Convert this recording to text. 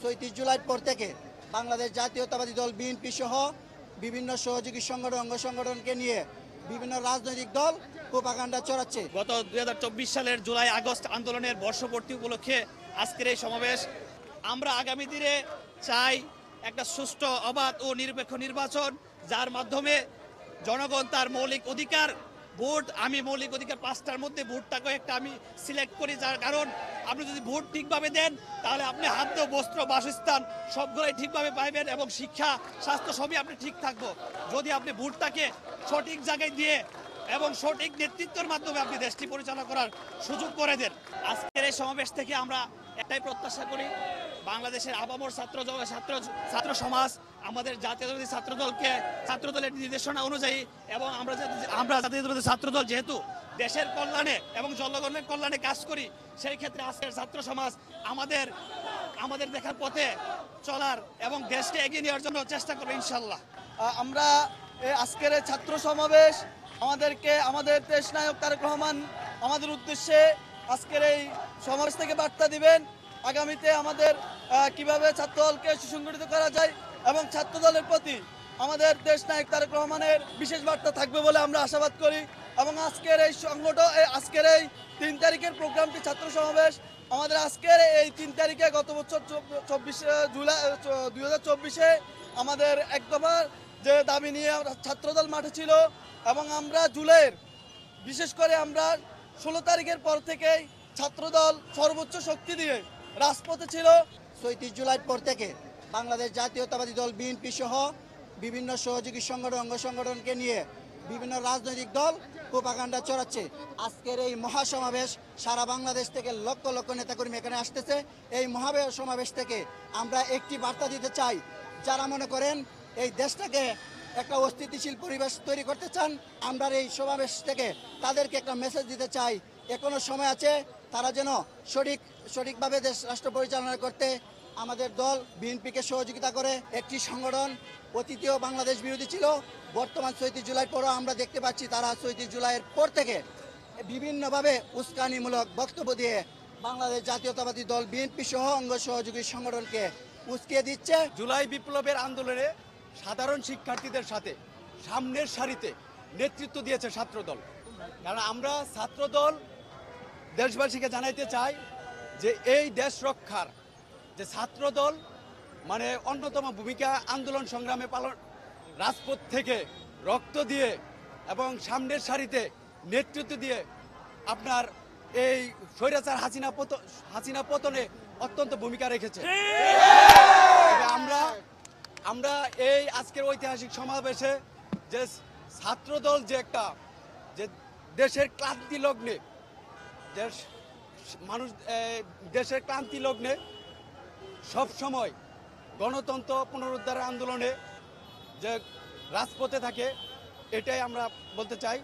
৩৬ জুলাইয়ের পর থেকে বাংলাদেশ জাতীয়তাবাদী দল বিএনপি সহ বিভিন্ন সহযোগী সংগঠন অঙ্গ সংগঠনকে নিয়ে বিভিন্ন রাজনৈতিক দল প্রোপাগান্ডা ছড়াচ্ছে। গত ২০২৪ সালের জুলাই আগস্ট আন্দোলনের বর্ষপূর্তি উপলক্ষে আজকের এই সমাবেশ। আমরা আগামী দিনে চাই একটা সুষ্ঠু, অবাধ ও নিরপেক্ষ নির্বাচন, যার মাধ্যমে জনগণ তার মৌলিক অধিকার ভোট, আমি মৌলিক অধিকার ৫টার মধ্যে ভোটটাকে একটা আমি সিলেক্ট করি, যার কারণ আপনি যদি ভোট ঠিকভাবে দেন তাহলে আপনি খাদ্য, বস্ত্র, বাসস্থান সবগুলোই ঠিকভাবে পাইবেন এবং শিক্ষা, স্বাস্থ্য সবই আপনি ঠিক থাকবো। যদি আপনি ভোটটাকে সঠিক জায়গায় দিয়ে এবং সঠিক নেতৃত্বের মাধ্যমে আপনি দেশটি পরিচালনা করার সুযোগ করে দেন। আজকের এই সমাবেশ থেকে আমরা একটাই প্রত্যাশা করি, বাংলাদেশের আপামর ছাত্র সমাজ আমাদের জাতীয়তাবাদী ছাত্রদলের নির্দেশনা অনুযায়ী এবং আমরা জাতীয়তাবাদী ছাত্রদল যেহেতু দেশের কল্যাণে এবং জনগণের কল্যাণে কাজ করি, সেই ক্ষেত্রে আজকের ছাত্র সমাজ আমাদের দেখার পথে চলার এবং দেশকে এগিয়ে নেওয়ার জন্য চেষ্টা করবে ইনশাল্লাহ। আমরা আজকের ছাত্র সমাবেশ আমাদেরকে আমাদের দেশ নায়ক তারেক রহমান আমাদের উদ্দেশ্যে আজকের এই সমাবেশ থেকে বার্তা দিবেন আগামীতে আমাদের কিভাবে ছাত্রদলকে সুসংগঠিত করা যায় এবং ছাত্রদলের প্রতি আমাদের দেশ নায়ক তারেক রহমানের বিশেষ বার্তা থাকবে বলে আমরা আশাবাদ করি। এবং আজকের এই আজকের এই ৩ তারিখের প্রোগ্রামটি ছাত্র সমাবেশ আমাদের আজকের এই ৩ তারিখে গত বছর ২৪ জুলাই ২০২৪-এ আমাদের এক দফা যে দাবি নিয়ে ছাত্রদল মাঠে ছিল এবং আমরা জুলাইয়ের বিশেষ করে আমরা ১৬ তারিখের পর থেকেই ছাত্রদল সর্বোচ্চ শক্তি দিয়ে রাজপথে ছিল। ৩৬ জুলাইয়ের পর থেকে বাংলাদেশ জাতীয়তাবাদী দল বিএনপি সহ বিভিন্ন সহযোগী সংগঠন অঙ্গ সংগঠনকে নিয়ে বিভিন্ন রাজনৈতিক দল প্রোপাগান্ডা ছড়াচ্ছে। আজকের এই মহাসমাবেশ সারা বাংলাদেশ থেকে লক্ষ লক্ষ নেতাকর্মী এখানে আসতেছে। এই সমাবেশ থেকে আমরা একটি বার্তা দিতে চাই, যারা মনে করেন এই দেশটাকে একটা অস্থিতিশীল পরিবেশ তৈরি করতে চান, আমরা এই সমাবেশ থেকে তাদেরকে একটা মেসেজ দিতে চাই, এখনো সময় আছে, তারা যেন সঠিকভাবে দেশ রাষ্ট্র পরিচালনা করতে আমাদের দল বিএনপিকে সহযোগিতা করে। একটি সংগঠন অতীতেও বাংলাদেশ বিরোধী ছিল, বর্তমান ৩৬ জুলাইয়ের পরও আমরা দেখতে পাচ্ছি তারা ৩৬ জুলাইয়ের পর থেকে বিভিন্নভাবে উস্কানিমূলক বক্তব্য দিয়ে বাংলাদেশ জাতীয়তাবাদী দল বিএনপি সহ অঙ্গ সহযোগী সংগঠনকে উস্কিয়ে দিচ্ছে। জুলাই বিপ্লবের আন্দোলনে সাধারণ শিক্ষার্থীদের সাথে সামনের সারিতে নেতৃত্ব দিয়েছে ছাত্রদল। কারণ আমরা ছাত্রদল দেশবাসীকে জানাইতে চাই যে এই দেশ রক্ষার যে ছাত্রদল মানে অন্যতম ভূমিকা আন্দোলন সংগ্রামে পালন, রাজপথ থেকে রক্ত দিয়ে এবং সামনের সারিতে নেতৃত্ব দিয়ে আপনার এই স্বৈরাচার হাসিনা পতনে অত্যন্ত ভূমিকা রেখেছে। আমরা এই আজকের ঐতিহাসিক সমাবেশে যে ছাত্রদল যে একটা যে দেশের ক্লান্তি লগ্নে দেশের ক্লান্তি লগ্নে সবসময় গণতন্ত্র পুনরুদ্ধারের আন্দোলনে যে রাজপথে থাকে, এটাই আমরা বলতে চাই।